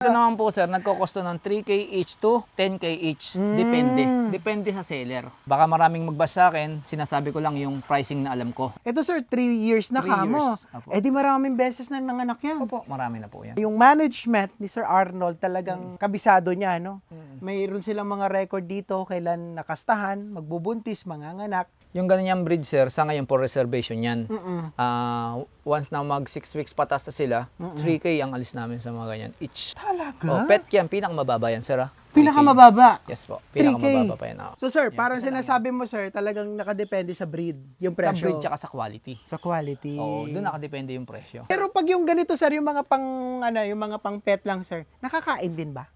Ito naman po sir, nagkokosto ng 3K each to 10K each. Depende. Depende sa seller. Baka maraming magbasa sa akin, sinasabi ko lang yung pricing na alam ko. Ito sir, 3 years na 3 kamo. years. Apo. Eh di maraming beses na nanganak yan. Opo, marami na po yan. Yung management ni Sir Arnold talagang kabisado niya, no? Mayroon silang mga record dito, kailan nakastahan, magbubuntis, manganganak. Yung ganyang breed sir, sa ngayon po reservation yan. Mm-mm. Once na mag 6 weeks patas na sila, 3K ang alis namin sa mga ganyan each. Talaga? Oh, pet yan, pinakamababa yan sir. 3K. Pinakamababa. Yes po, 3K. pinakamababa pa yan. So sir, parang sinasabi mo sir, talagang nakadepende sa breed, yung Sa presyo. breed tsaka sa quality. Sa quality. Oo, doon nakadepende yung presyo. Pero pag yung ganito sir, yung mga yung mga pang pet lang sir, nakakain din ba?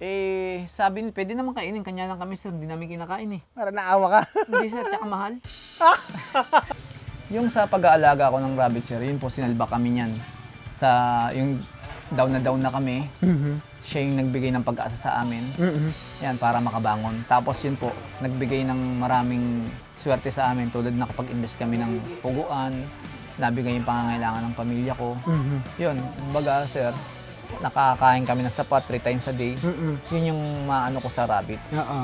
Eh, sabi ni, pwede naman kainin. Kanya lang kami sir, hindi namin kinakain eh. Para naawa ka. Hindi sir, tsaka mahal. Yung sa pag-aalaga ko ng rabbit sir, yun po sinalba kami niyan. Sa yung down na kami, siya yung nagbigay ng pag-asa sa amin. Yan, para makabangon. Tapos yun po, nagbigay ng maraming swerte sa amin tulad na kapag-invest kami ng puguan, nabigay yung pangangailangan ng pamilya ko. Yun, baga sir, nakakain kami ng sapat 3 times a day. Yun yung maano ko sa rabbit. Oo.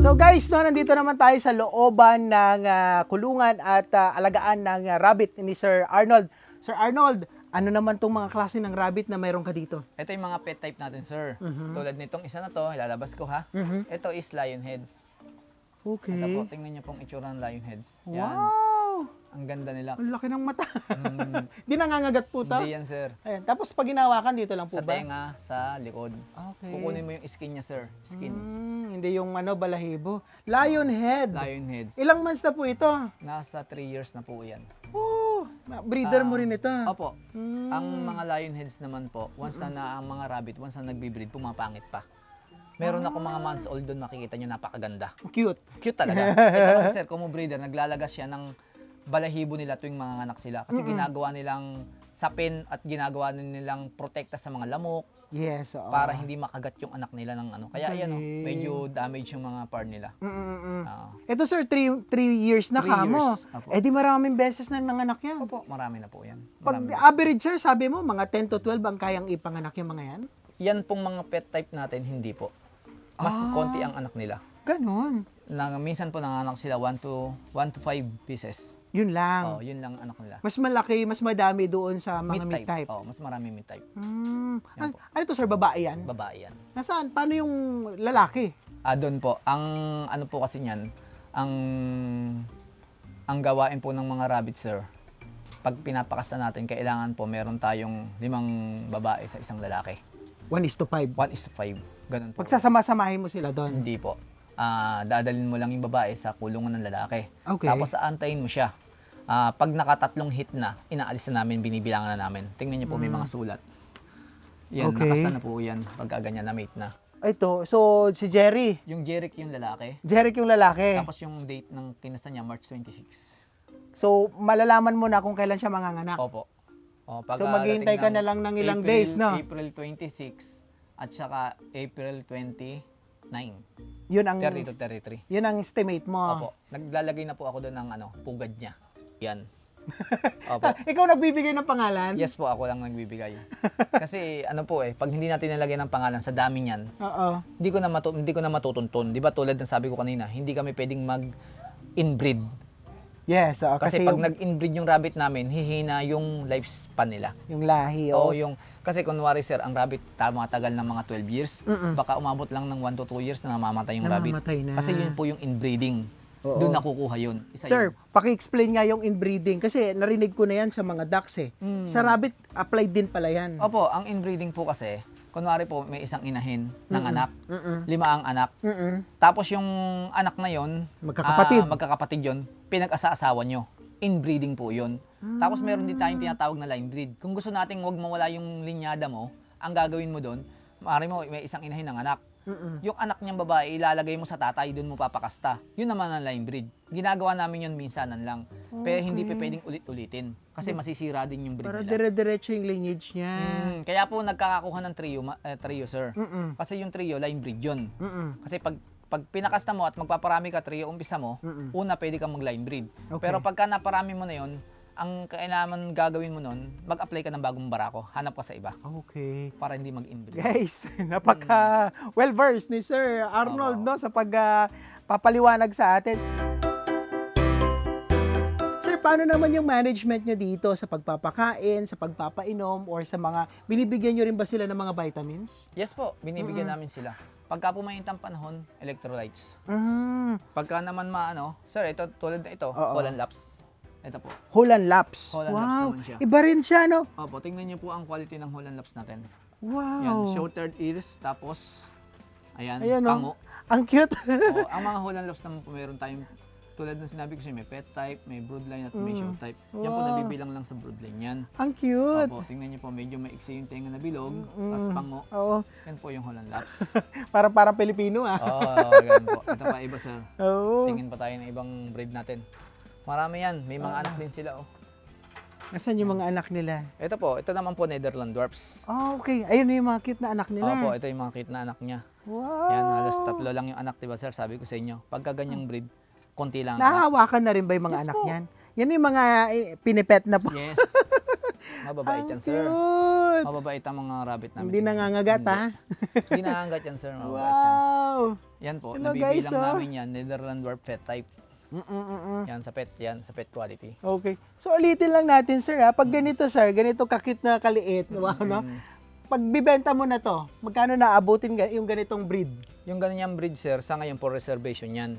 So guys, no, nandito naman tayo sa looban ng kulungan at alagaan ng rabbit ni Sir Arnold. Sir Arnold, ano naman tong mga klase ng rabbit na mayroon ka dito? Ito yung mga pet type natin sir. Tulad nitong isa na to, ilalabas ko ha. Ito is lion heads. Okay. Ito po, tingnan niyo pong itsura ng lion heads. Yan. Wow! Ang ganda nila. Ang laki ng mata. Di nangangagat po to? Hindi yan sir. Ayan. Tapos pag ginawakan dito lang po Sa ba? tenga, sa likod. Okay. Kukunin mo yung skin niya sir. Skin. Hindi yung balahibo. Lion head. Lion heads. Ilang months na po ito? Nasa 3 years na po yan. Oh, breeder mo rin ito. Opo. Ang mga lion heads naman po, once na ang mga rabbit, once na nagbe-breed, pumapangit pa. Meron ako mga months old doon, makikita nyo napakaganda. Cute. Cute talaga. Ito lang sir, kung breeder, naglalagas siya ng balahibo nila tuwing mga anak sila. Kasi ginagawa nilang sapin at ginagawa nilang protekta sa mga lamok Yes, oo. para hindi makagat yung anak nila ng ano. Kaya ayan, Galing. medyo damage yung mga par nila. Ah. Ito sir, 3 years na 3 kamo. years. Apo. Eh di maraming beses na nanganak yan. Opo, marami na po yan. Pag Marami na. average sir, sabi mo, mga 10 to 12 ang kayang ipanganak yung mga yan? Yan pong mga pet type natin, hindi po. Mas konti ang anak nila. Ganon. Minsan po nanganak sila 1 to 5 pieces. Yun lang. Oh, yun lang anak nila. Mas malaki, mas madami doon sa mga meat type. Oh, mas marami meat type. Ano to sir, babae yan? Babae yan. Nasaan? Paano yung lalaki? Doon po, ang ano po kasi niyan, ang gawain po ng mga rabbit sir, pag pinapakasta natin, kailangan po meron tayong 5 babae sa isang lalaki. 1:5. 1:5. Ganun po. Pagsasama-samahin mo sila doon. Hindi po. Dadalhin mo lang yung babae sa kulungan ng lalaki. Okay. Tapos aantayin mo siya. Pag nakatatlong hit na, inaalis na namin, binibilangan na namin. Tingnan niyo po, may mga sulat. Yan, Okay. nakasta na po yan pagka ganyan na mate na. Ito, so si Jerry. Yung Jeric yung lalaki. Jeric yung lalaki. Tapos yung date ng kinasta niya, March 26. So, malalaman mo na kung kailan siya manganganak. Opo. So, maghihintay ka na lang ng ilang days, no? April 26 at saka April 29. Yun ang 30 to 33. yun ang estimate mo. Opo. Naglalagay na po ako doon ng pugad niya. Yan. Opo. Ikaw nagbibigay ng pangalan? Yes po, ako lang nagbibigay. Kasi pag hindi natin nilagay ng pangalan sa dami niyan, Oo. hindi ko na matutuntun. 'Di ba tulad ng sabi ko kanina, hindi kami pwedeng mag-inbreed. Yes, oo, Kasi kasi pag yung, nag-inbreed yung rabbit namin, hihina yung lifespan nila. yung lahi. Oo, Oo. kasi kunwari sir, ang rabbit matagal ng mga 12 years, baka umabot lang ng 1 to 2 years na namamatay yung rabbit. Namamatay na. Kasi yun po yung inbreeding. Oo. Doon nakukuha yun. Isa Sir, yun. paki-explain nga yung inbreeding kasi narinig ko na yan sa mga ducks eh. Sa rabbit, applied din pala yan. Opo, ang inbreeding po kasi, kunwari po may isang inahin ng anak, 5 ang anak. Tapos yung anak na yon, Magkakapatid. magkakapatid yon, pinag-asa-asawa nyo. Inbreeding po yun. Tapos meron din tayong tinatawag na line breed. Kung gusto nating wag mawala yung linyada mo, ang gagawin mo doon, maaari mo may isang inahin ng anak. Yung anak niyang babae, ilalagay mo sa tatay, doon mo papakasta. Yun naman ang line breed. Ginagawa namin yun minsanan lang. Pero hindi pa pwedeng ulit-ulitin. Kasi masisira din yung breed Para nila. dire-diretso yung lineage niya. Kaya po nagkakakuha ng trio, sir. Kasi yung trio, line breed yun. Kasi pag pinakasta mo at magpaparami ka trio, umpisa mo, una pwede kang mag-line breed. Okay. Pero pagka naparami mo na yun, ang kailangan gagawin mo nun, mag-apply ka ng bagong barako. Hanap ka sa iba Okay. para hindi mag-inbreed. Guys, napaka well-versed ni Sir Arnold, Oo. no, sa papaliwanag sa atin. Sir, paano naman yung management nyo dito sa pagpapakain, sa pagpapainom, or sa mga, binibigyan nyo rin ba sila ng mga vitamins? Yes po, binibigyan namin sila. Pagka pumayint ang panahon, electrolytes. Pagka naman sir, ito tulad na ito, Oo. Holland Laps. Ito po. Holland Laps. Holland Laps Wow. naman siya. Iba rin siya, no? Opo, tingnan niyo po ang quality ng Holland Laps natin. Wow. Yan, shortered ears, tapos, ayan, Ayan, pango. Ang cute. Oo, ang mga Holland Laps naman po, meron tayong, tulad ng sinabi ko siya, may pet type, may broodline at may show type. Yan po, Wow. nabibilang lang sa broodline yan. Ang cute. Opo, tingnan niyo po, medyo maiksi yung tenga na bilog, tapos pango. Oo. Yan po yung Holland Laps. Para Pilipino, ah. Oo, ganun po. Ito pa iba, sir. Oo. Tingin pa tayo ng ibang breed natin. Marami yan. May mga anak din sila, oh. Nasaan yung mga anak nila? Ito po, ito naman po Netherland Dwarfs. Oh, okay. Ayun na yung mga cute na anak nila. Opo, ito yung mga cute na anak niya. Wow. Yan, halos 3 lang yung anak, diba sir? Sabi ko sa inyo, pagka ganyang breed, konti lang ang anak. Nahahawakan na rin ba yung mga Yes anak po. niyan? Yan yung mga pinipet na po. Yes. Mababait yan, sir. Cute. Mababait ang mga rabbit namin. Hindi nangangagat, ha? Hindi nangangagat yan, sir. Mababait yan. Wow. Yan po, Hello, guys, nabibilang oh. namin yan. Netherland Dwarf pet type. Yan, sa pet quality. Okay. So, ulitin lang natin, sir, ha? Pag ganito, sir, ganito kakit na kaliit, wow, no? Pag bibenta mo na to, magkano naabutin yung ganitong breed? Yung ganyang breed, sir, sa ngayon po reservation yan.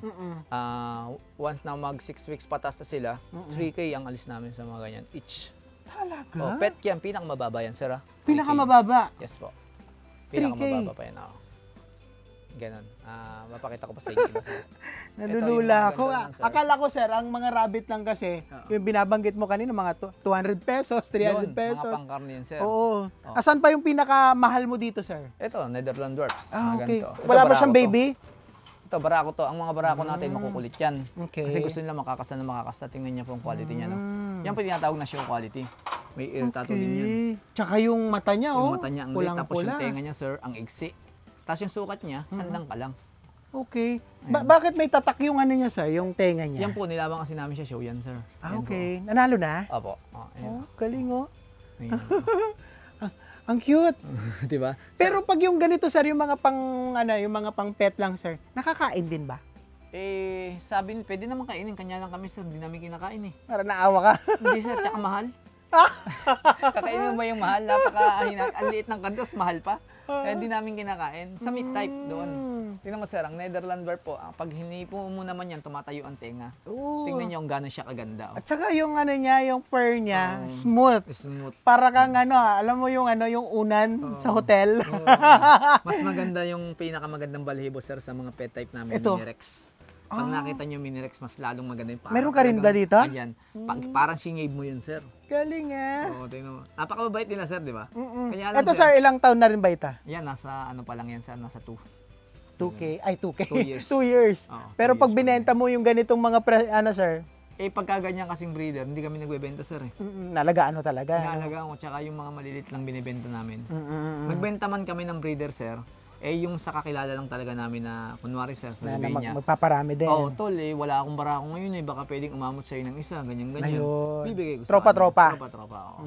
Once na mag 6 weeks patas na sila, 3K ang alis namin sa mga ganyan each. Talaga? Oh, pet yan, pinakamababa yan, sir. 3K. Pinakamababa. Yes po. 3K. Pinakamababa pa yan. Oh. Ganon. Mapakita ko pa sa inyo. Iba, sir. Nalulula mga ako. ganda lang, sir. Akala ko, sir, ang mga rabbit lang kasi, yung binabanggit mo kanina, mga 200 pesos, 300 Yun, pesos. mga pangkarne yun, sir. Oo. Oh. Asan pa yung pinakamahal mo dito, sir? Ito, Netherland Dwarfs. Ah, Mga okay. ganito. Ito, Wala ba barako siyang to. baby? Ito, barako to. Ang mga barako natin, makukulit yan. Okay. Kasi gusto nila makakasta na makakasta. Tingnan niya po ang quality niya. No? Mm. Yan po tinatawag na show quality. May ear tattoo din yan. Tsaka yung mata niya, oh. Yung mata niya ang lit, tapos Pulang-pula. yung tenga niya, sir, ang iksi. Tapos yung sukat niya, sandang ka lang. Okay. Bakit may tatak yung ano niya, sir? Yung tenga niya? Yan po, nilabang kasi namin siya show yan, sir. Ah, Yan okay. Nanalo na? Po. Opo. Oh, ayan. Oh, galing, oh. Ayan. Ang cute. Diba? Pero pag yung ganito, sir, yung mga yung mga pang pet lang, sir, nakakain din ba? Sabi niya, pwede naman kainin. Kanya lang kami, sir. Hindi namin kinakain eh. Para naawa ka. Hindi, sir. Tsaka mahal. Kakainin mo ba yung mahal? Ang liit ng kantos, mahal pa. Kaya hindi namin kinakain. Sa meat type doon. Tingnan mo, sir, ang Netherland Dwarf po, pag hinipo mo naman yan, tumatayo ang tenga. Oo. Tingnan niyo kung gano'n siya kaganda. At saka yung ano niya, yung fur niya, smooth. Smooth. Para kang alam mo yung yung unan sa hotel. Oo. Mas maganda yung pinakamagandang balahibo, sir, sa mga pet type namin, Ito. Mini-Rex. Pag nakita niyo Mini-Rex, mas lalong maganda yung Meron ka rin ba dito? Ayan. Parang singave mo yun, sir. Galing, ah. Oo, tingnan mo. Napakababait nila, sir, di ba? Kaya Ito, sir, ilang taon na rin ba ito? Yan, nasa ano pa lang yan, sir, nasa 2. 2K? Ay, 2K. 2 years. 2 years. Oo, Pero 2 pag years pa binenta mo yung ganitong mga, sir, Pagka ganyan kasing breeder, hindi kami nagbebenta, sir, eh. nalagaan mo talaga. Inaalagaan ko, tsaka yung mga malilit lang binibenta namin. Mm. Nagbenta man kami ng breeder, sir, yung sa kakilala lang talaga namin na, kunwari, sir, Na sabihin niya, magpaparami din. oh, tol, wala akong barako ngayon, baka pwedeng umamot sa'yo ng isa, ganyan-ganyan. Ayun. Bibigay ko sa Tropa-tropa. Tropa-tropa, oo.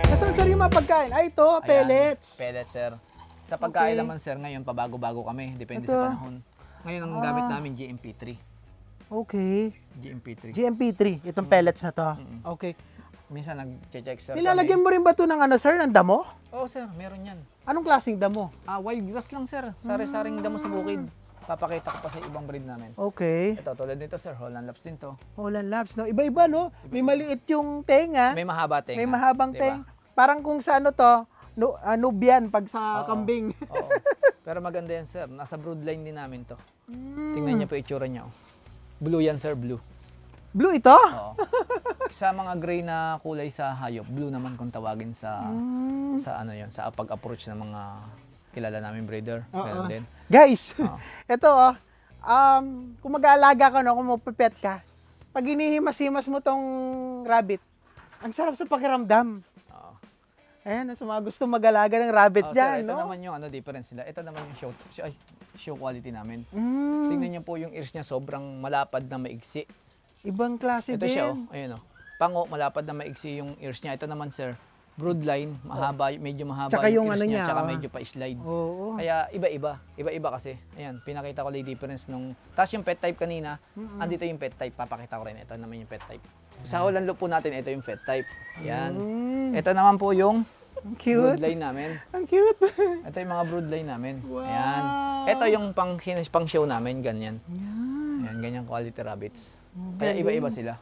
Nasaan, sir, yung mga pagkain? Ay, ito, Ayan, pellets. Pellets, sir. Sa pagkain Okay. naman, sir, ngayon, pabago-bago kami, depende Ito. sa panahon. Ngayon, ang gamit namin, GMP3. Okay. GMP3. GMP3, itong pellets na to. Okay. Minsan, nag-check, sir. Nilalagyan mo rin ba ito ng sir, ng damo? Oo, sir, meron yan. Anong klaseng damo? Wild grass lang, sir. Sari-saring damo sa bukid. Papakita ko pa sa ibang breed namin. Okay. Ito, tulad nito, sir. Holland Laps din to. Holland Labs, no? Iba-iba, no? May maliit yung tenga, May mahaba tenga. may mahabang diba? tenga. Parang kung sa Nubian pag sa Oo. kambing. Oo. Pero maganda yan, sir. Nasa broodline din namin to. Tingnan niyo po itsura niya. Oh. Blue yan, sir. Blue. Blue ito? Oo. Sa mga gray na kulay sa hayop, blue naman kung tawagin sa ano 'yon, sa pag-approach ng mga kilala namin breeder. Meron din. Guys, Oo. ito kung mag-aalaga ka no, kung magpipet ka, pag hinihimas-himas mo tong rabbit, ang sarap sa pakiramdam. Oo. Ayan, sa mga gusto mag-alaga ng rabbit Oh, dyan, sir, ito no? naman yung difference nila. Ito naman yung show quality namin. Mm, Tingnan niyo po yung ears niya, sobrang malapad na maigsi. ibang klase Ito din. siya, ayun Pango, malapad na maigsi yung ears niya. Ito naman, sir, broodline, mahaba, medyo mahaba Tsaka yung ears ano niya, niya, tsaka oh. medyo pa-slide. Oo. Kaya iba-iba kasi. Ayan, pinakita ko lang yung difference nung, tapos yung pet type kanina, andito yung pet type, papakita ko rin, ito naman yung pet type. Sa Holland Loop po natin, ito yung pet type. Ayan. Ito naman po yung Ang cute. broodline namin. Ang cute. Ito yung mga broodline namin. Wow. Ayan. Ito yung pang show namin, ganyan. Yan. Ayan, ganyan quality rabbits. Kaya iba-iba sila.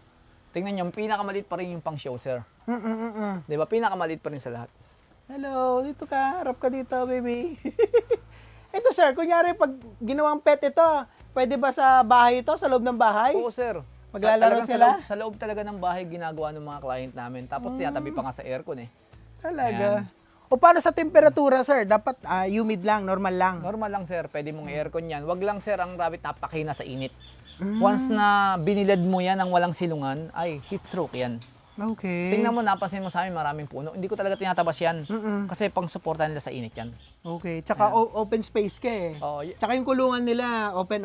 Tingnan nyo, pinakamalit pa rin yung pang show, sir. Di ba? Pinakamalit pa rin sa lahat. Hello, dito ka. Harap ka dito, baby. Ito, sir, kunyari pag ginawang pet ito, pwede ba sa bahay ito, sa loob ng bahay? Oo, sir. Maglalaro Talagang sila? Sa loob talaga ng bahay ginagawa ng mga client namin. Tapos tinatabi pa nga sa aircon eh. Talaga. O paano sa temperatura, sir? Dapat humid lang, normal lang. Normal lang, sir. Pwede mong aircon yan. Wag lang, sir, ang rabbit napakina sa init. Once na binilad mo yan ng walang silungan, ay heat stroke yan. Okay. Tingnan mo, napansin mo sa amin, maraming puno. Hindi ko talaga tinatabas yan. Mm-mm. Kasi pang suporta nila sa init yan. Okay. Tsaka open space ka eh. Oo, Tsaka yung kulungan nila, open.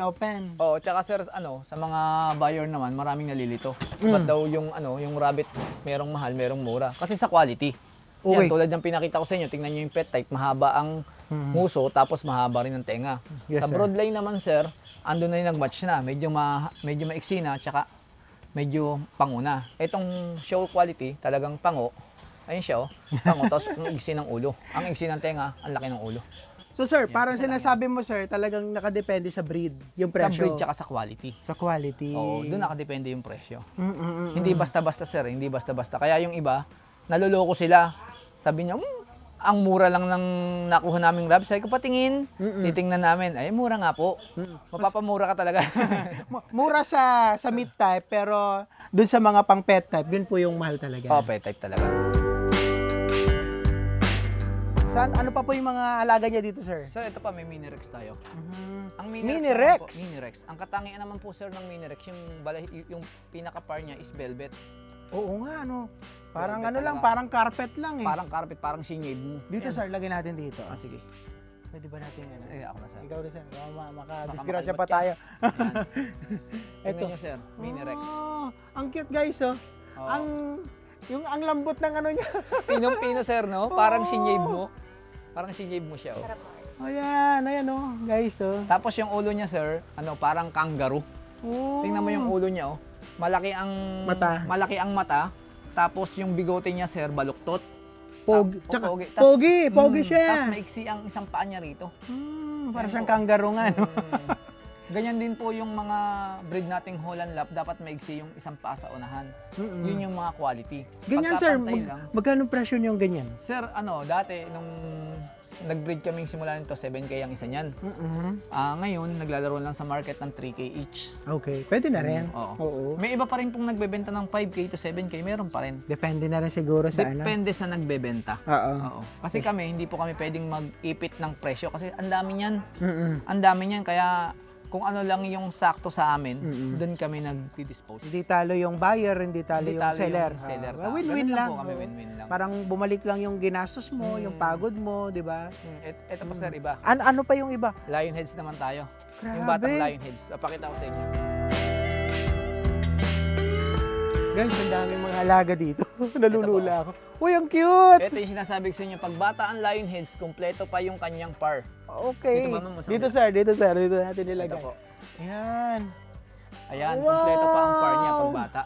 oh, tsaka sir, sa mga buyer naman, maraming nalilito. Ba't daw yung, yung rabbit, merong mahal, merong mura. Kasi sa quality. Okay. Yan, tulad ng pinakita ko sa inyo, tingnan nyo yung pet type, mahaba ang nguso, tapos mahaba rin ang tenga. Yes, Sa sir. broadline naman, sir, andun na yung nag-match na. Medyo maiksi na, tsaka medyo panguna. Itong show quality, talagang pango. Ayun siya, pango, tapos ang iksi ng ulo. Ang iksi ng tenga, ang laki ng ulo. So sir, parang sinasabi mo sir, talagang nakadepende sa breed, yung Sa presyo. breed, tsaka sa quality. Sa quality. Oo, doon nakadepende yung presyo. Mm-mm. Hindi basta-basta, sir. Hindi basta-basta. Kaya yung iba, naloloko sila. Sabi niya, ang mura lang ng nakuha naming rabbit. Sabi ko, patingin. Titingnan namin. Ay, mura nga po. Mapapamura ka talaga. Mura sa meat type, pero dun sa mga pang pet type, yun po yung mahal talaga. Oo, pet type talaga. Ano pa po yung mga alaga niya dito, sir? Sir, ito pa, may mini rex tayo. Ang Mini naman po, Rex? mini rex. Ang katangian naman po, sir, ng mini rex, yung pinaka-par niya is velvet. Oo nga, ano. Parang Velvet ano lang, talaga. parang carpet lang eh. Parang carpet, parang sinyade mo. Dito, Yan. sir, lagay natin dito. Ah, sige. Pwede ba natin ano? Ako na, sir. Ikaw na, sir. Makadisgrasya makalbat pa ka. tayo. Yan. Ito. Tingnan niyo, sir. Mini rex. Oh, ang cute, guys, oh. Oo. Ang lambot ng ano niya. Pinong-pino, sir, no? Parang sinyade mo. Parang sinyade mo siya, oh. Ayan, oh, guys, oh. Tapos yung ulo niya, sir, parang kangaroo. Oh. Tingnan mo yung ulo niya, oh. Malaki ang mata. Tapos yung bigote niya, sir, baluktot. Tsaka, pogi. pogi siya. Tapos maiksi ang isang paa niya rito. Parang siyang kangaroo nga, no? Ganyan din po yung mga breed nating Holland Lap, dapat maiksi yung isang paa sa unahan. Yun yung mga quality. Ganyan, sir. Pagkapantay lang. Magkano presyo niyong ganyan? Sir, dati nung nag-breed kaming simula nito, 7K ang isa niyan. Ngayon, naglalaro lang sa market ng 3K each. Okay, pwede na rin. Oo. May iba pa rin pong nagbebenta ng 5K to 7K, meron pa rin. Depende na rin siguro sa ano. Depende sa nagbebenta. Oo. Oo. Kasi kami, hindi po kami pwedeng mag-ipit ng presyo kasi ang dami niyan. Mm-mm. Ang dami niyan, kaya kung ano lang yung sakto sa amin, doon kami nag-dispose. Hindi talo yung buyer, hindi talo yung seller. Win-win Ganun lang. po kami, Oo. win-win lang. Parang bumalik lang yung ginastos mo, yung pagod mo, di ba? Ito pa, sir, iba. Ano pa yung iba? Lion heads naman tayo. Yung Grabe. batang lion heads. Papakita ko sa inyo. Guys, ang daming mga alaga dito. Nalulula ako. Uy, ang cute! Ito yung sinasabi ko sa inyo, pag bata ang lion heads, kumpleto pa yung kanyang par. Okay. Dito ba, ma'am? Dito, sir. Dito natin Ito nilagay. po. Yan. Ayan, Wow! kumpleto pa ang par niya pag bata.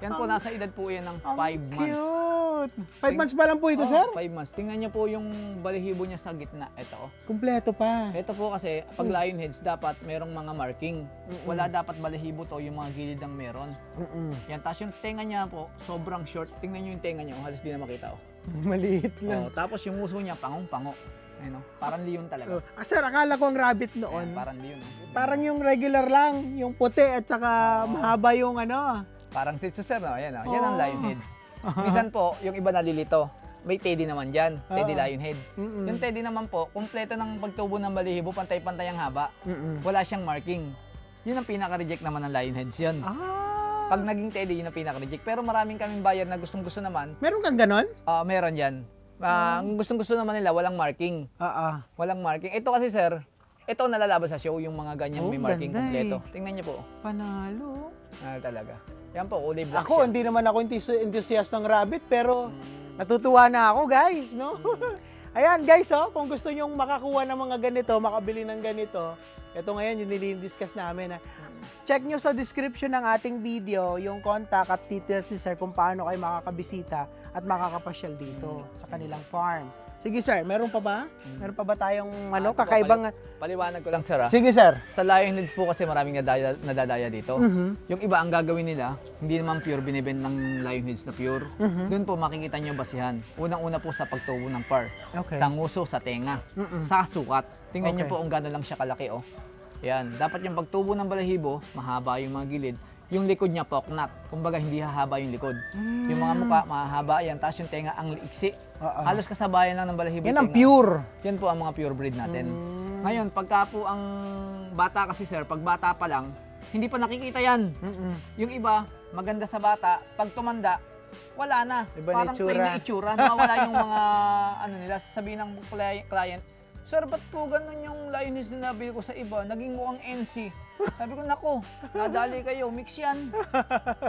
Yan po, nasa edad po yan ng 5 months. Cute! 5 months pa lang po ito, sir? 5 months. Tingnan niyo po yung balahibo niya sa gitna. Ito, oh. Kumpleto pa. Ito po kasi, pag lion heads, dapat merong mga marking. Wala dapat balahibo to, yung mga gilid ang meron. Yan, tapos yung tenga niya po, sobrang short. Tingnan niyo yung tenga niya, halos di na makita. Oh. Maliit lang. Tapos yung uso niya, pangong-pango. Ayun, oh. Parang leon talaga. Sir, akala ko ang rabbit Ayan, noon. parang leon. Oh. Parang yung regular lang, yung puti at saka mahaba yung ano. Parang si Sir, no? Yan, no? Yan ang lion heads. Minsan po, yung iba nalilito. May teddy naman dyan, teddy lion head. Yung teddy naman po, kumpleto ng pagtubo ng balahibo, pantay-pantay ang haba. Wala siyang marking. Yun ang pinaka-reject naman ng lion heads yun. Pag naging teddy, yun ang pinaka-reject. Pero maraming kaming buyer na gustong-gusto naman. Meron kang ganon? Meron yan. Ang gustong-gusto naman nila, walang marking. Walang marking. Ito kasi sir, ito nalalabas sa show, yung mga ganyan may marking ganda kompleto. Tingnan niyo po. Panalo. Talaga. Yan po, kulay black Ako, siya. hindi naman ako enthusiast ng rabbit, pero natutuwa na ako, guys, no? Ayan, guys, kung gusto nyong makakuha ng mga ganito, makabili ng ganito, ito ngayon yung nilidiscuss namin. Check nyo sa description ng ating video yung contact at details ni Sir kung paano kayo makakabisita at makakapasyal dito sa kanilang farm. Sige, Sir, meron pa ba? Meron pa ba tayong kakaibang... Paliwanag ko lang sir. Sige, Sir. Sa lion heads po kasi maraming nadadaya dito. Yung iba ang gagawin nila, hindi naman pure binibend ng lion heads na pure. Doon po makikita nyo basihan. Unang-una po sa pagtubo ng par. Okay. Sa nguso, sa tenga, sa sukat. Tingnan nyo Okay. po kung gano'n lang siya kalaki. Yan. Dapat yung pagtubo ng balahibo, mahaba yung mga gilid. Yung likod niya poknat. Kumbaga hindi hahaba yung likod. Yung mga mukha, mahaba yan. Tapos yung tenga ang liiksi. Halos kasabayan lang ng balahibo. Yan ang tenga. pure. Yan po ang mga pure breed natin. Ngayon, pagka po ang bata kasi sir, pag bata pa lang, hindi pa nakikita yan. Yung iba, maganda sa bata, pag tumanda, wala na. Iba na Parang itsura. plain na itsura. Nawawala yung mga, nila, sasabihin ng client, Sir, ba't po ganun yung lioness na nabili ko sa iba? Naging mukhang NC. Sabi ko, nako, nadali kayo, mix yan.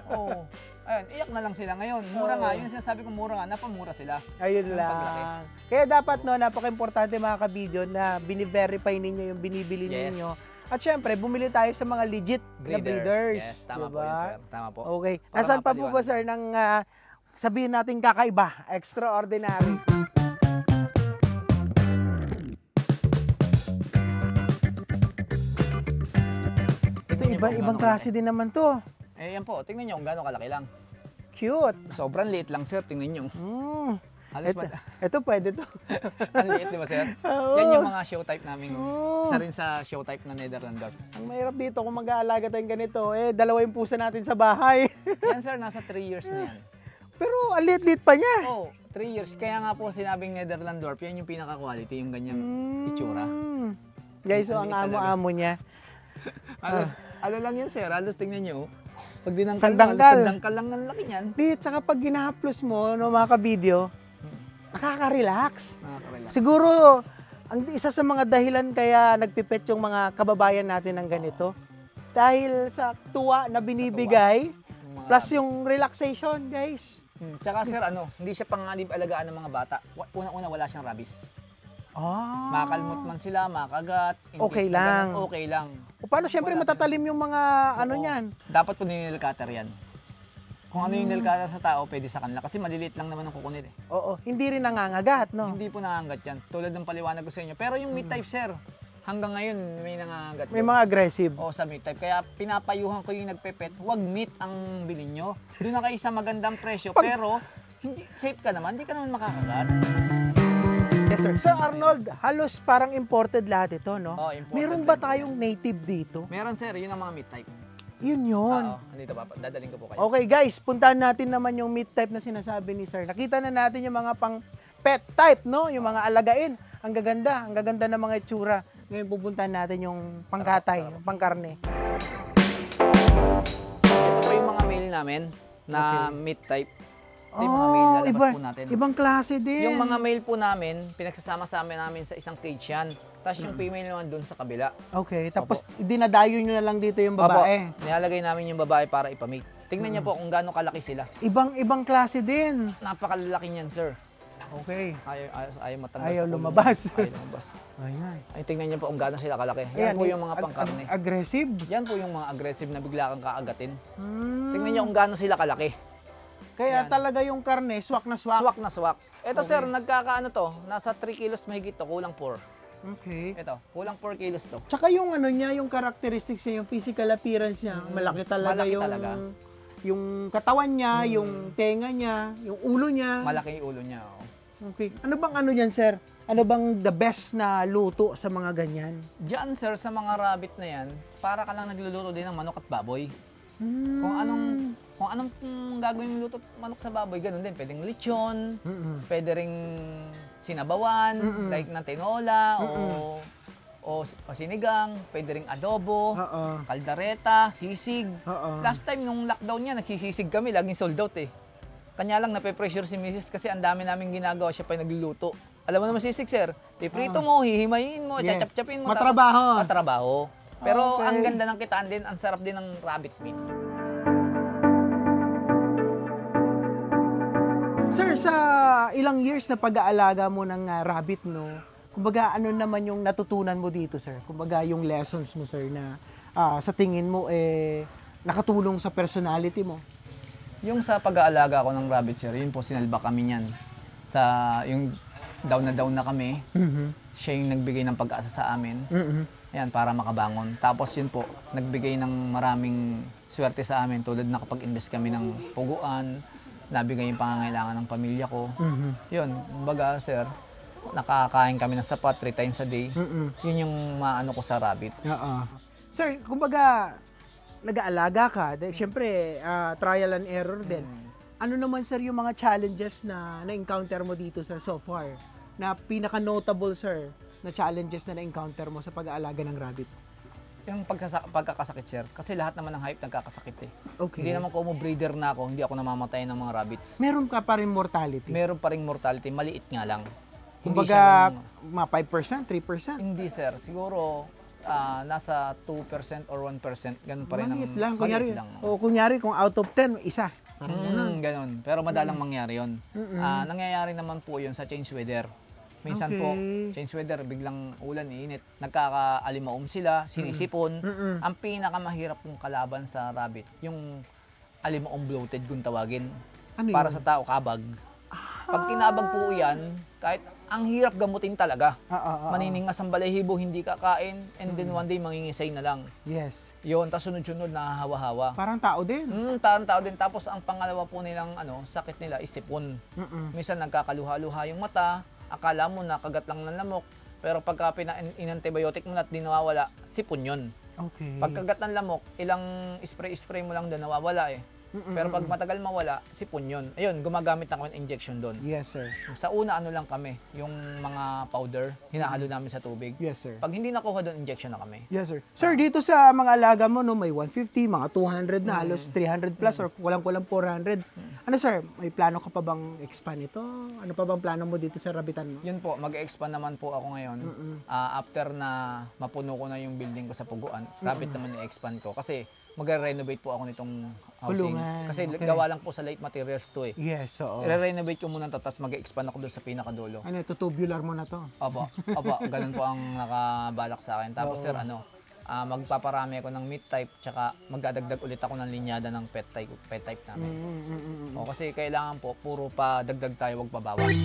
Oo. Ayun, iyak na lang sila ngayon. Mura nga, yun sinasabi ko mura nga, napamura sila. Ayun Yung lang. paglaki. Kaya dapat, no, napaka-importante mga kabidyo na bini-verify ninyo yung binibili Yes. ninyo. At syempre, bumili tayo sa mga legit na breeders. Yes, tama po diba? yun, sir. Tama po. Okay. Para Nasaan pa po ba, mapaliwanag. sir, ng sabihin natin kakaiba, extraordinary? Ito, ibang klase din naman to. Yan po, tingnan nyo kung gano'ng kalaki lang. Cute. Sobrang liit lang, sir. Tingnan nyo. Halos Ito pwede to. ang liit, di ba, sir? Oo. Yan yung mga show type namin. Oo. Isa rin sa show type na Netherlander. Ang mahirap dito kung mag-aalaga tayong ganito, dalawa yung pusa natin sa bahay. Yan, sir, nasa 3 years na yan. Pero ang liit-liit pa niya. Oh, 3 years. Kaya nga po sinabing Netherland Dwarf, yan yung pinaka-quality, yung ganyang itsura. Guys, so Ang ang liit talaga. amo-amo niya. Halos, ano lang yan, sir? Halos tingnan nyo. Pag dinangkal mo, Sandangkal. halos sandangkal lang ng laki niyan. Di, tsaka pag ginahaplos mo, no, mga kabidyo, nakaka-relax. Nakaka-relax. Siguro, ang isa sa mga dahilan kaya nagpipet yung mga kababayan natin ng ganito, dahil sa tuwa na binibigay, Yung mga plus rabbit. yung relaxation, guys. Tsaka sir, hindi siya panganib alagaan ng mga bata. Unang-una, wala siyang rabies. Makakalmot man sila, makagat. in Okay case na lang. ganun, okay lang. O paano siyempre Wala matatalim yung mga ano Oo. niyan? Dapat po ninilcutter yan. Kung ano yung nilcutter sa tao, pwede sa kanila. Kasi maliliit lang naman ang kuko nila. Oo, hindi rin nangangagat, no? Hindi po nangangagat yan. Tulad ng paliwanag ko sa inyo. Pero yung meat type, sir, hanggang ngayon may nangangagat. May yun. mga aggressive. O sa meat type. Kaya pinapayuhan ko yung nagpepet, wag meat ang bilhin nyo. Doon na kayo sa magandang presyo, pero hindi, safe ka naman, hindi ka naman makakagat. Yes, sir. Sir Arnold, halos parang imported lahat ito, no? Oo, imported Meron ba din. tayong native dito? Meron sir, yun ang mga meat type. Yun yun. Oo, andito pa, dadaling ko po kayo. Okay guys, puntahan natin naman yung meat type na sinasabi ni sir. Nakita na natin yung mga pang pet type, no? Yung mga alagain. Ang gaganda ng mga itsura. Ngayon pupuntahan natin yung pangkatay, yung pangkarne. Ito po yung mga male namin na meat type. Ito yung mga male lalabas po natin. Ibang klase din. Yung mga male po namin, pinagsasama-sama namin sa isang cage yan. Tapos yung female naman doon sa kabila. Okay, tapos dinadayo nyo na lang dito yung babae. Opo, nilalagay namin yung babae para ipamate. Tingnan niyo po kung gaano kalaki sila. Ibang klase din. Napakalalaki niyan, sir. Okay. Ayaw matanggal. Ayaw sa ulo. lumabas. Ayaw lumabas. Ayan. Ay, tingnan niyo po kung gaano sila kalaki. Yan Ayan, po yung mga pangkarne. Aggressive. Yan po yung mga aggressive na bigla kang kaagatin. Hmm. Tingnan niyo kung gaano sila kalaki. Kaya Yan. talaga yung karne, swak na swak. Swak na swak. Ito Okay. sir, nagkakaano to, nasa 3 kilos mahigit to, kulang 4. Okay. Ito, kulang 4 kilos to. Tsaka yung ano niya, yung characteristics niya, yung physical appearance niya, malaki talaga Malaki yung talaga. yung katawan niya, yung tenga niya, yung ulo niya. Malaki yung ulo niya. Oh. Okay. Ano bang ano niyan, sir? Ano bang the best na luto sa mga ganyan? Diyan sir, sa mga rabbit na yan, para ka lang nagluluto din ng manok at baboy. Kung anong gagawin yung luto manok sa baboy, ganun din. Pwedeng lechon, pwede ring sinabawan, like na tinola, o sinigang, pwede ring adobo, kaldareta, sisig. Last time, nung lockdown niya, nagsisisig kami, laging sold out eh. Kanya lang, nape-pressure si Mrs. kasi ang dami namin ginagawa, siya pa yung nagluluto. Alam mo naman sisig, sir. Piprito mo, hihimayin mo, chachap-chapin mo. Matrabaho. Matrabaho. Pero Okay. ang ganda ng kitaan din, ang sarap din ng rabbit meat. Sir, sa ilang years na pag-aalaga mo ng rabbit, no? Kumbaga, ano naman yung natutunan mo dito, sir? Kumbaga, yung lessons mo, sir, na sa tingin mo, nakatulong sa personality mo. Yung sa pag-aalaga ko ng rabbit, sir, yun po, sinalba kami niyan. Yung down na kami, siya yung nagbigay ng pag-asa sa amin. Yan, para makabangon. Tapos yun po, nagbigay ng maraming swerte sa amin tulad na kapag-invest kami ng puguan, nabigay yung pangangailangan ng pamilya ko. Yun, kumbaga sir, nakakain kami ng sapat 3 times a day. Yun yung maano ko sa rabbit. Sir, kumbaga, nag-aalaga ka. Siyempre, trial and error din. Ano naman, sir, yung mga challenges na na-encounter mo dito, sir, so far? Na pinaka-notable, sir, na challenges na na-encounter mo sa pag-aalaga ng rabbit? Yung pagkakasakit, sir, kasi lahat naman ng hype nagkakasakit eh. Okay. Hindi naman ko breeder na ako, hindi ako namamatay ng mga rabbits. Meron ka pa rin mortality? Meron pa ring mortality, maliit nga lang. Kumbaga, mga 5%, 3%? Hindi sir, siguro nasa 2% or 1%, ganun pa rin. Maliit lang. Kunyari, maliit lang. kunyari, kung out of 10, isa. Parang ganun. Ganun. Pero madalang mangyari yun. Nangyayari naman po yun sa change weather. Minsan po, change weather, biglang ulan, init. Nagkakaalimaom sila, sinisipon. Ang pinakamahirap pong kalaban sa rabbit, yung alimaom bloated kung tawagin. Ano Para yun? sa tao, kabag. Pag kinabag po yan, kahit ang hirap gamutin talaga. Maniningas ang balahibo, hindi kakain, and then one day mangingisay na lang. Yes. Yun, tapos sunod-sunod nahahawa-hawa. Parang tao din. Parang tao din. Tapos ang pangalawa po nilang sakit nila is sipon. Minsan nagkakaluha-luha yung mata, akala mo nakagat lang ng lamok, pero pagka in-antibiotic mo na at di nawawala, sipon yun. Okay. Pagkagat ng lamok, ilang spray mo lang doon, nawawala eh. Pero pag matagal mawala, sipon yun. Ayun, gumagamit na kami ng injection doon. Yes, sir. Sa una, ano lang kami, yung mga powder, hinahalo namin sa tubig. Yes, sir. Pag hindi nakuha doon, injection na kami. Yes, sir. Sir, dito sa mga alaga mo, no, may 150, mga 200 na, halos 300 plus, or kulang-kulang 400. Ano, sir, may plano ka pa bang expand ito? Ano pa bang plano mo dito sa rabitan mo? Yun po, mag-expand naman po ako ngayon. After na mapuno ko na yung building ko sa Puguan, rabbit naman i-expand ko. Kasi magre-renovate po ako nitong housing. Kulungan, Kasi okay. gawa lang po sa light materials to eh. Yes, oo. I-renovate ko muna to, tapos mag-expand ako doon sa pinakadulo. Ano, ito, tubular mo na to. Opo, ganun po ang nakabalak sa akin. Tapos sir, magpaparami ako ng meat type, tsaka magdadagdag ulit ako ng linyada ng pet type namin. O, kasi kailangan po, puro pa dagdag tayo, wag pabawas.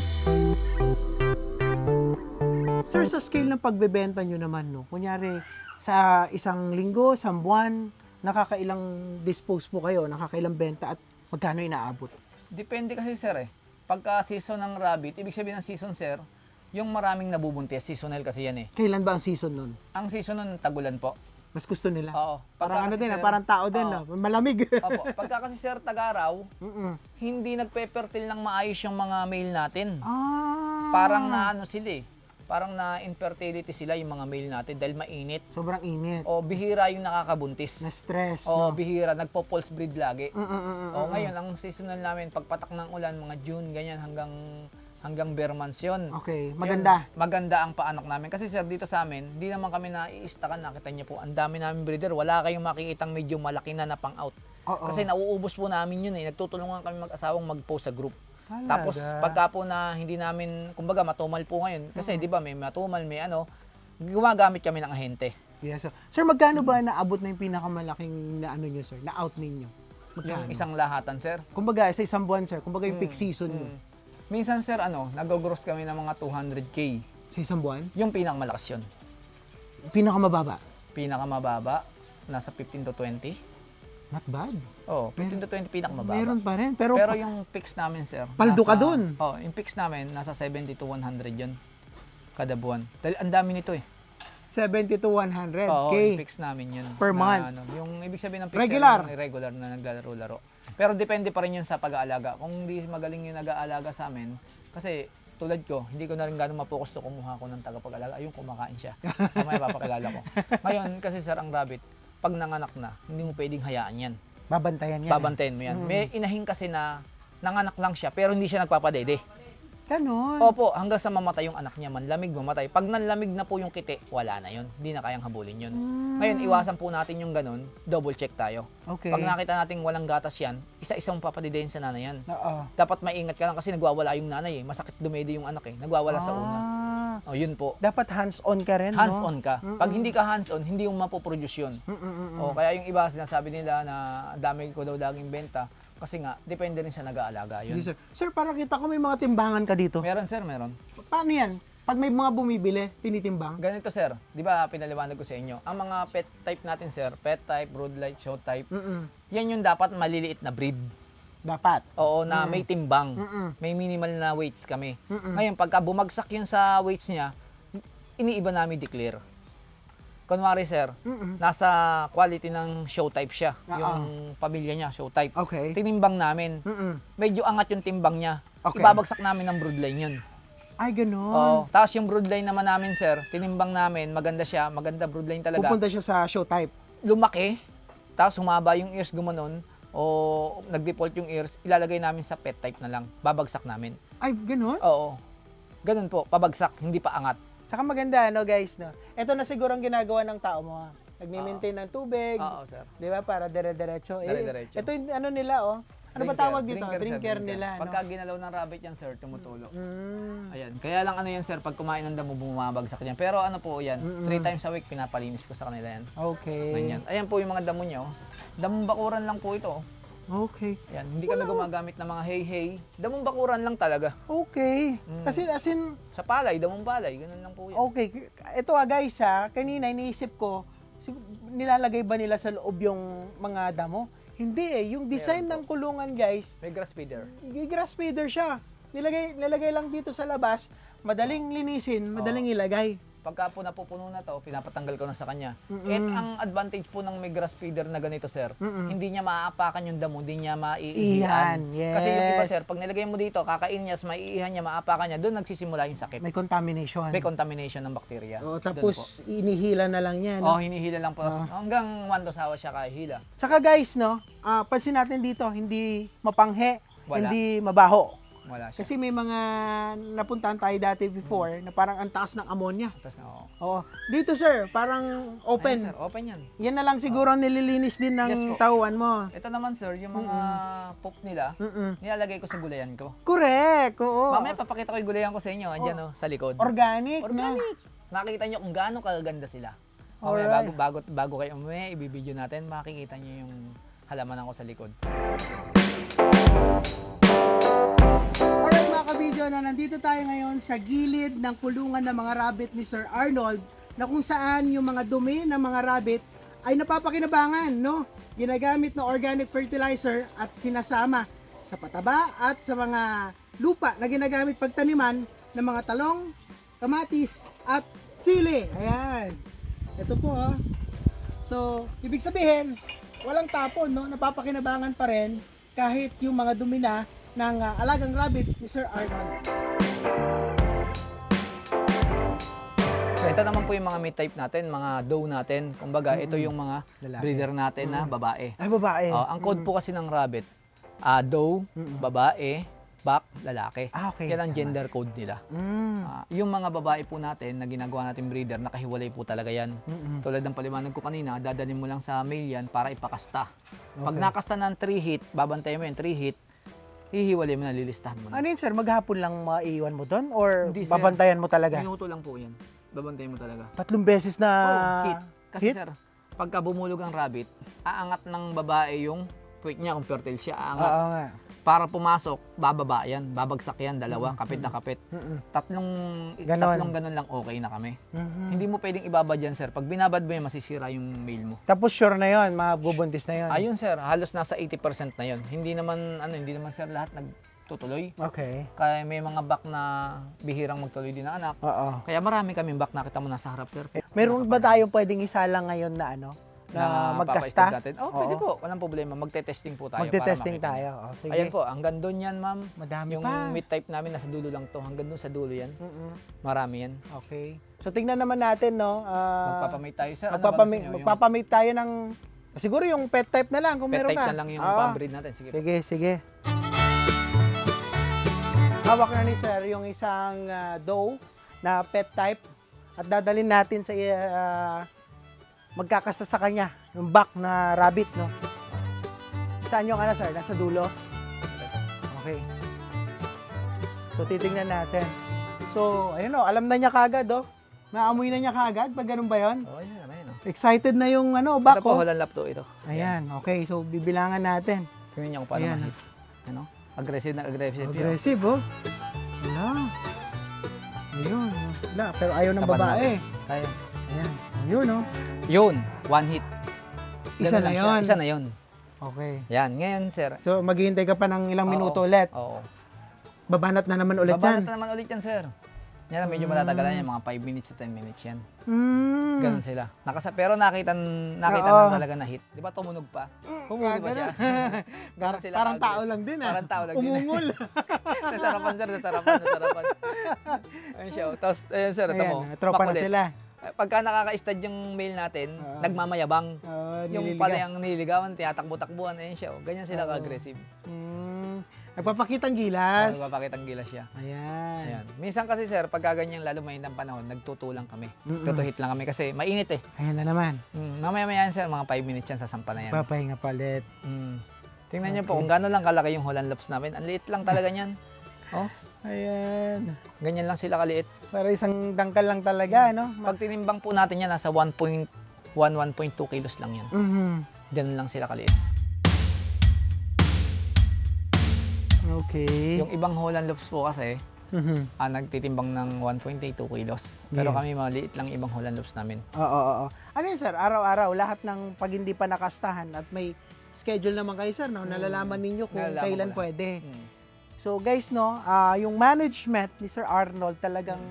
Sir, sa scale ng pagbebenta nyo naman, no, kunyari, sa isang linggo, isang buwan, nakakailang dispose po kayo, nakakailang benta at magkano inaabot? Depende kasi sir eh. Pagka season ng rabbit, ibig sabihin ng season sir, yung maraming nabubuntis, seasonal kasi yan eh. Kailan ba ang season nun? Ang season nun, tagulan po. Mas gusto nila? Oo. Parang ano kasi, din, sir, parang tao din, oo. malamig. Opo. Pagka kasi sir, tag-araw, hindi nagpe-fertile ng maayos yung mga male natin. Parang na ano sila eh. Parang na infertility sila yung mga male natin dahil mainit. Sobrang init. O bihira yung nakakabuntis. Na-stress, O no? bihira, nagpo-pulse breed lagi. O ngayon, ang seasonal namin, pagpatak ng ulan, mga June, ganyan, hanggang bare months yun. Okay, maganda. Yun, maganda ang paanak namin. Kasi sir, dito sa amin, hindi naman kami naiistakan. Nakita niyo po, ang dami namin breeder. Wala kayong makikitang medyo malaki na pang-out. Kasi nauubos po namin yun eh. Nagtutulungan kami mag-asawang mag-post sa group. Talaga? Tapos pagka po na hindi namin, kumbaga matumal po ngayon, kasi di ba may matumal, may gumagamit kami ng ahente. Yes, sir. Sir, magkano ba naabot na yung pinakamalaking na ano nyo, sir? Na-out ninyo? Magkano? Yung isang lahatan, sir. Kumbaga, sa isang buwan, sir. Kumbaga yung peak season nyo. Minsan, sir, nag-gross kami ng mga 200K. Sa isang buwan? Yung pinakamalakas yun. Pinakamababa? Pinakamababa, nasa 15 to 20. Not bad. Oh, 15 to 20 pinakamababa. Meron pa rin. Pero yung fix namin, sir. paldo ka dun. Oh, yung fix namin, nasa 70 to 100 yun. Kada buwan. Dahil ang dami nito eh. 70 to 100 Oo, K. yung fix namin yun. Per na, month. yung ibig sabihin ng fix Regular. yung regular na naglalaro-laro. Pero depende pa rin yun sa pag-aalaga. Kung hindi magaling yung nag-aalaga sa amin, kasi tulad ko, hindi ko na rin gano'ng mapokus to kumuha ko ng tagapag-alaga. Ayun, kumakain siya. Mamaya papakilala ko. Ngayon, kasi sir, ang rabbit, pag nanganak na, hindi mo pwedeng hayaan yan. Babantayan yan. Babantayan mo yan. May inahin kasi na nanganak lang siya, pero hindi siya nagpapadede. Ganon. Opo, hanggang sa mamatay yung anak niya, manlamig, mamatay. Pag nanlamig na po yung kiti, wala na yun. Hindi na kayang habulin yun. Ngayon, iwasan po natin yung ganun, double check tayo. Okay. Pag nakita natin walang gatas yan, isa-isang papadidehin sa nanay yan. Oo. Dapat maingat ka lang kasi nagwawala yung nanay eh. Masakit dumede yung anak eh. Nagwawala sa una. O, yun po. Dapat hands-on ka rin, no? Hands-on ka. Pag hindi ka hands-on, hindi yung mapoproduce yun. O, kaya yung iba, sinasabi nila na dami ko daw laging benta. Kasi nga, depende rin sa nag-aalaga yun. Yes, sir. Sir, para kita ko may mga timbangan ka dito. Meron sir, meron. Paano yan? Pag may mga bumibili, tinitimbang? Ganito sir, di ba pinaliwanag ko sa inyo, ang mga pet type natin sir, pet type, broodlight, show type, yan yung dapat maliliit na breed. Dapat. Oo, na may timbang. May minimal na weights kami. Ngayon, pagka bumagsak yun sa weights niya, iniiba namin declare. Kunwari sir, nasa quality ng show type siya. Yung pamilya niya, show type. Okay. Tinimbang namin. Medyo angat yung timbang niya. Okay. Ibabagsak namin ng broodline yun. Ay, ganon. Oo. Tapos yung broodline naman namin sir, tinimbang namin, maganda siya, maganda broodline talaga. Pupunta siya sa show type. Lumaki, tapos humaba yung ears gumanon, o nag-default yung ears, ilalagay namin sa pet type na lang. Babagsak namin. Ay, ganon? Oo. Ganun po, pabagsak, hindi pa angat. Saka maganda, no, guys, no? Ito na siguro ang ginagawa ng tao mo, ha? Nagmi-maintain ng tubig. Oo, sir. Di ba? Para dire-diretso. Dire-diretso. Ito yung ano nila, oh. Ano ba tawag dito? Drinker, nila, no? Pagka ginalaw ng rabbit yan, sir, tumutulo. Mm. Ayan. Kaya lang ano yan, sir, pag kumain ng damo, bumabagsak yan. Pero ano po yan, 3 times a week, pinapalinis ko sa kanila yan. Okay. Ganyan. Ayan po yung mga damo niya, oh. Damong bakuran lang po ito, oh. Okay. Ayan. Hindi kami gumagamit ng mga hey-hey. Damong bakuran lang talaga. Okay. Kasi as in, Sa palay, damong palay, ganun lang po yan. okay. Ito guys, kanina iniisip ko, nilalagay ba nila sa loob yung mga damo? Hindi eh. Yung design ng kulungan, guys, May grass feeder. grass feeder siya. Nilagay lang dito sa labas, madaling linisin, madaling ilagay. Pagka po napupuno na to, pinapatanggal ko na sa kanya. At ang advantage po ng may grass feeder na ganito, sir, hindi niya maaapakan yung damo, hindi niya maiihian. Yes. Kasi yung iba, sir, pag nilagay mo dito, kakain niya, maiihan niya, maapakan niya, doon nagsisimula yung sakit. May contamination. May contamination ng bakterya. O, tapos inihila na lang yan. Oh, hinihila lang po. Hanggang 1 to sawa siya kahila. Tsaka guys, no, pansin natin dito, hindi mapanghe, Wala. hindi mabaho. Wala siya. Kasi may mga napuntahan tayo dati before na parang ang taas ng ammonia. Tapos, oo. Oo. Dito sir, parang open. Ayan, sir, open yan. Yan na lang siguro ang nililinis din ng Yes po. tauhan mo. Ito naman, sir, yung mga poop nila, nilalagay ko sa gulayan ko. Correct. Oo. Mamaya papakita ko yung gulayan ko sa inyo, andyan oh, sa likod. Organic. Organic. Nakikita nyo kung gaano kaganda sila. Mamaya, Alright. bago kayo umuwi, ibibideo natin, makikita nyo yung halamanan ko sa likod. Alright mga kabidyo, na nandito tayo ngayon sa gilid ng kulungan ng mga rabbit ni Sir Arnold, na kung saan yung mga dumi ng mga rabbit ay napapakinabangan, no? Ginagamit na organic fertilizer at sinasama sa pataba at sa mga lupa na ginagamit pagtaniman ng mga talong, kamatis at sili. Ayan. Ito po, oh. So, ibig sabihin, walang tapon, no? Napapakinabangan pa rin kahit yung mga dumi na ng alagang rabbit ni Sir Arnold. So, ito naman po yung mga meat type natin, mga doe natin. Kumbaga, ito yung mga Lalaki. breeder natin na babae. Ay, babae. Ang code po kasi ng rabbit, doe, babae, buck, lalaki. Okay. Yan ang gender code nila. Yung mga babae po natin na ginagawa natin breeder, nakahiwalay po talaga yan. Tulad ng paliwanag ko kanina, dadalhin mo lang sa male yan para ipakasta. Pag nakasta ng 3 hit, babantayan mo yung 3 hit, hihiwalay mo na, lilistahan mo na. Ano yun, sir? Maghapon lang maiiwan mo doon? Or Hindi, sir. babantayan mo talaga? Minuto lang po yan. Babantayan mo talaga. 3 beses na Hit. Kasi hit? sir, pagka bumulog ang rabbit, aangat ng babae yung puwit niya, kung fertile siya, aangat. Oo nga. Para pumasok, bababa yan, babagsak yan, dalawa, kapit na kapit. Tatlong ganon lang okay na kami. Hindi mo pwedeng ibabad yan, sir. Pag binabad mo yan, masisira yung male mo. Tapos sure na yon, mabubuntis na yon. Ayun, sir, halos nasa 80% na yon. Hindi naman sir, lahat tutuloy. Okay. Kaya may mga bak na bihirang magtuloy din ng anak. Oo. Kaya marami kaming bak, nakita mo nasa harap, sir. Meron ba tayong pwedeng isalang ngayon na ano? Na magkasta? papaistad natin. Oh, pwede po. Walang problema. Magte-testing po tayo. Magte-testing para makita tayo. niyo. Oh, sige. Ayan po, hanggang doon yan, ma'am. Madami Yung pa. meat type namin, nasa dulo lang to. Hanggang doon sa dulo yan. Mm-mm. Marami yan. Okay. So tingnan naman natin, no? Magpapamate tayo, sir. Ano ba gusto niyo? Yung Magpapamate tayo ng siguro yung pet type na lang kung pet meron type ka. na lang yung Oo. pambreed natin. Sige po. Sige, sige. Hawak na ni sir yung isang doe na pet type at dadalhin natin sa magkakasta sa kanya yung buck na rabbit, no? Saan yung ano, sir? Nasa dulo? Okay. So titingnan natin. So, ayun o, alam na niya kagad, oh. Maamoy na niya kagad pag ganun ba yun? Oh, ayan, ayan. Excited na yung ano, buck, Ito po, oh. Holland lap to ito. Ayan, okay. So bibilangan natin. Tingnan niyo kung paano Ayan. ma-hit. Ano? Aggressive na aggressive. yun. Aggressive, oh. Wala. Ayun. Wala, pero ayaw ng Tapat babae. Ayan. Ayan. Ayun, oh. Yun, one hit. Isa Ganun na lang siya. yun. Isa na yun. Okay. Yan, ngayon, sir. So, maghihintay ka pa ng ilang Oo. minuto ulit. Oo. Babanat na naman ulit Babanat yan. na naman ulit yan, sir. Yan, medyo matatagalan yan. Mga 5 minutes to 10 minutes yan. Mm. Ganun sila. Pero nakita Oo. na talaga na hit. Di ba tumunog pa? Humugi ba siya? Ganun sila Parang tao ka-aggressive. lang din, ah. Parang tao lang din. Umungol. Nasarapan, sir. Nasarapan. Ayun siya. Tapos, ayun, sir. Ito mo. Ayan, tropa na Bakulit. sila. Pagka nakaka-stud yung male natin, Oo. nagmamayabang. Yung Nililigaw. pala yung nililigawan, tinatakbo-takbuhan, ayun siya. Ganyan sila Oo. ka-aggressive. Nagpapakitang Yes. gilas. Magpapakitang gilas siya. Ayan. Ayan. Minsan kasi sir, pagka ganyang lalo mainit ang panahon, nagtutulang kami. Mm-mm. Tutuhit lang kami kasi mainit eh. Ayan na naman. Mamaya-maya yan sir, mga 5 minutes yan, sasampa na yan. Papahinga palit. Tingnan niyo po Okay. kung gaano lang kalaki yung Holland Lops namin. Ang liit lang talaga niyan. Oh, Ayan. ganyan lang sila kaliit. Para isang dangkal lang talaga, no? Pag tinimbang po natin yan, nasa 1.2 kilos lang yan. Mhm. Ganun lang sila kaliit. Okay. Yung ibang Holland Lops po kasi, Mhm. nagtitimbang ng 1.2 kilos. Pero Yes. kami maliit lang ibang Holland Lops namin. Oo. Ano yun, sir? Araw-araw, lahat ng pag hindi pa nakastahan at may schedule naman kayo, sir, no? Nalalaman ninyo kung Nalalaman kailan ko lang. pwede. Mm. So, guys, no, yung management ni Sir Arnold talagang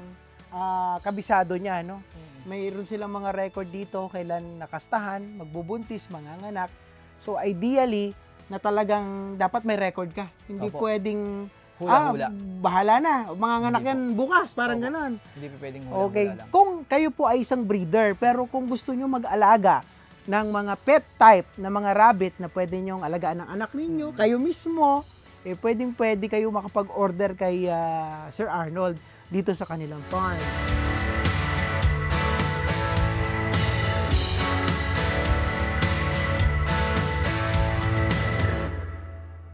kabisado niya, no? Mayroon silang mga record dito, kailan nakastahan, magbubuntis, manganganak. So, ideally, na talagang dapat may record ka. Hindi Opo. pwedeng, Hula-hula. bahala na, manganganak Hindi yan bukas, parang Opo. ganon. Hindi pa pwedeng Okay. hula-hula lang. Kung kayo po ay isang breeder, pero kung gusto nyo mag-alaga ng mga pet type na mga rabbit na pwede nyong alagaan ng anak ninyo, kayo mismo, pwede kayo makapag-order kay Sir Arnold dito sa kanilang farm.